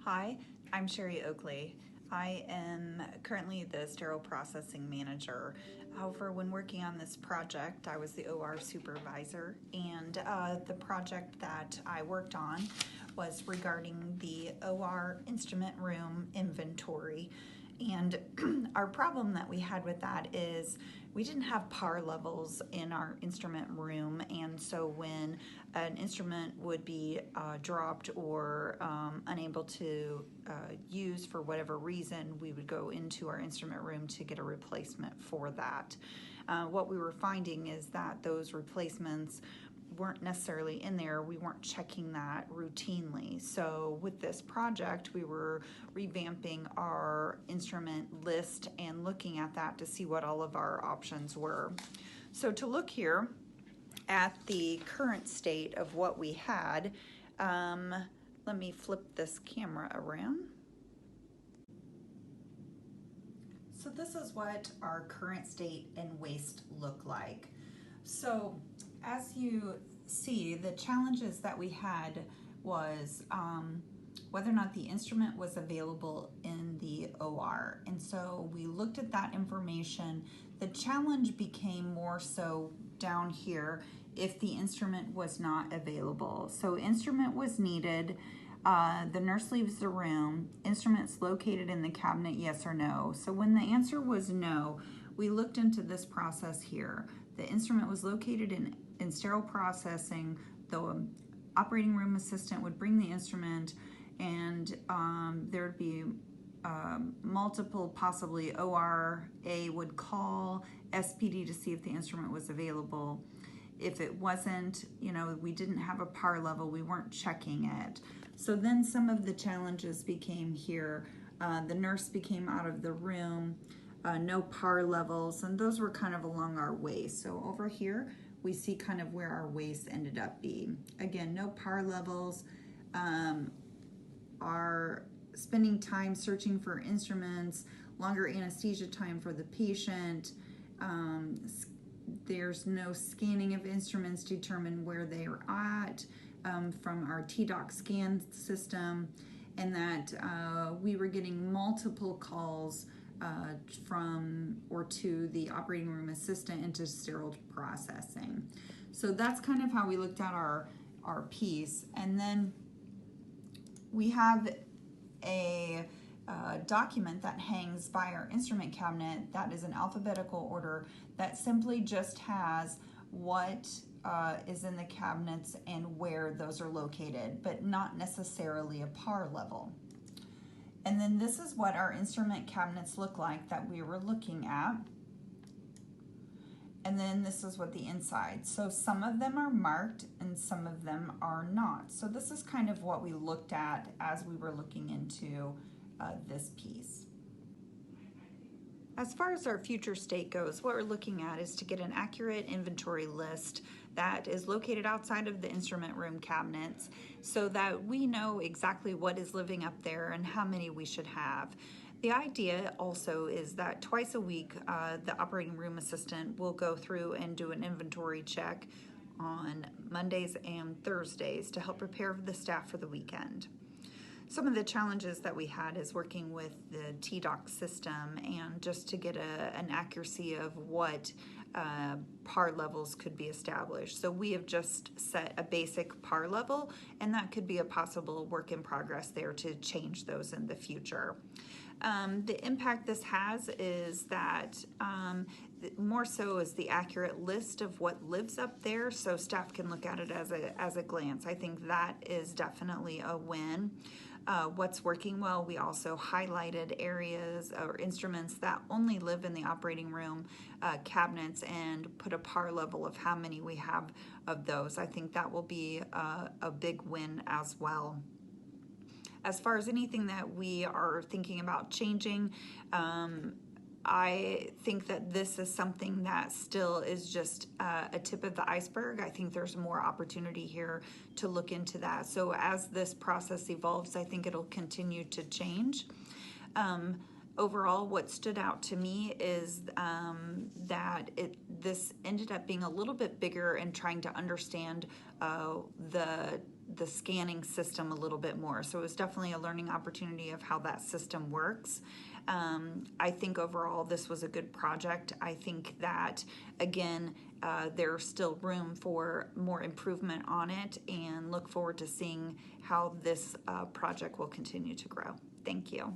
Hi, I'm Sheri Oakley. I am currently the sterile processing manager. However, when working on this project, I was the OR supervisor, and the project that I worked on was regarding the OR instrument room inventory. And our problem that we had with that is we didn't have PAR levels in our instrument room, and so when an instrument would be dropped or unable to use for whatever reason, we would go into our instrument room to get a replacement for that. What we were finding is that those replacements weren't necessarily in there. We weren't checking that routinely. So with this project, we were revamping our instrument list and looking at that to see what all of our options were. So to look here at the current state of what we had, let me flip this camera around. So this is what our current state and waste look like. So as you see, the challenges that we had was whether or not the instrument was available in the OR. And so we looked at that information. The challenge became more so down here if the instrument was not available. So instrument was needed. The nurse leaves the room. Instruments located in the cabinet, yes or no. So when the answer was no, we looked into this process here. The instrument was located in sterile processing. The operating room assistant would bring the instrument, and there would be multiple, possibly ORA would call SPD to see if the instrument was available. If it wasn't, we didn't have a PAR level, we weren't checking it. So then some of the challenges became here. The nurse became out of the room, no PAR levels, and those were kind of along our waist. So over here, we see kind of where our waist ended up being. Again, no PAR levels, our spending time searching for instruments, longer anesthesia time for the patient, there's no scanning of instruments to determine where they are at from our TDOC scan system, and that we were getting multiple calls from or to the operating room assistant into sterile processing. So that's kind of how we looked at our piece. And then we have a document that hangs by our instrument cabinet that is in alphabetical order that simply just has what is in the cabinets and where those are located, but not necessarily a PAR level. And then this is what our instrument cabinets look like that we were looking at. And then this is what the inside. So some of them are marked and some of them are not. So this is kind of what we looked at as we were looking into this piece. As far as our future state goes, what we're looking at is to get an accurate inventory list that is located outside of the instrument room cabinets so that we know exactly what is living up there and how many we should have. The idea also is that twice a week, the operating room assistant will go through and do an inventory check on Mondays and Thursdays to help prepare the staff for the weekend. Some of the challenges that we had is working with the TDOC system and just to get an accuracy of what PAR levels could be established. So we have just set a basic PAR level, and that could be a possible work in progress there to change those in the future. The impact this has is that more so is the accurate list of what lives up there so staff can look at it as a glance. I think that is definitely a win. What's working well, we also highlighted areas or instruments that only live in the operating room cabinets and put a PAR level of how many we have of those. I think that will be a big win as well. As far as anything that we are thinking about changing, I think that this is something that still is just a tip of the iceberg. I think there's more opportunity here to look into that. So as this process evolves, I think it'll continue to change. Overall, what stood out to me is that this ended up being a little bit bigger and trying to understand the scanning system a little bit more. So it was definitely a learning opportunity of how that system works. I think overall this was a good project. I think that, again, there's still room for more improvement on it, and look forward to seeing how this project will continue to grow. Thank you.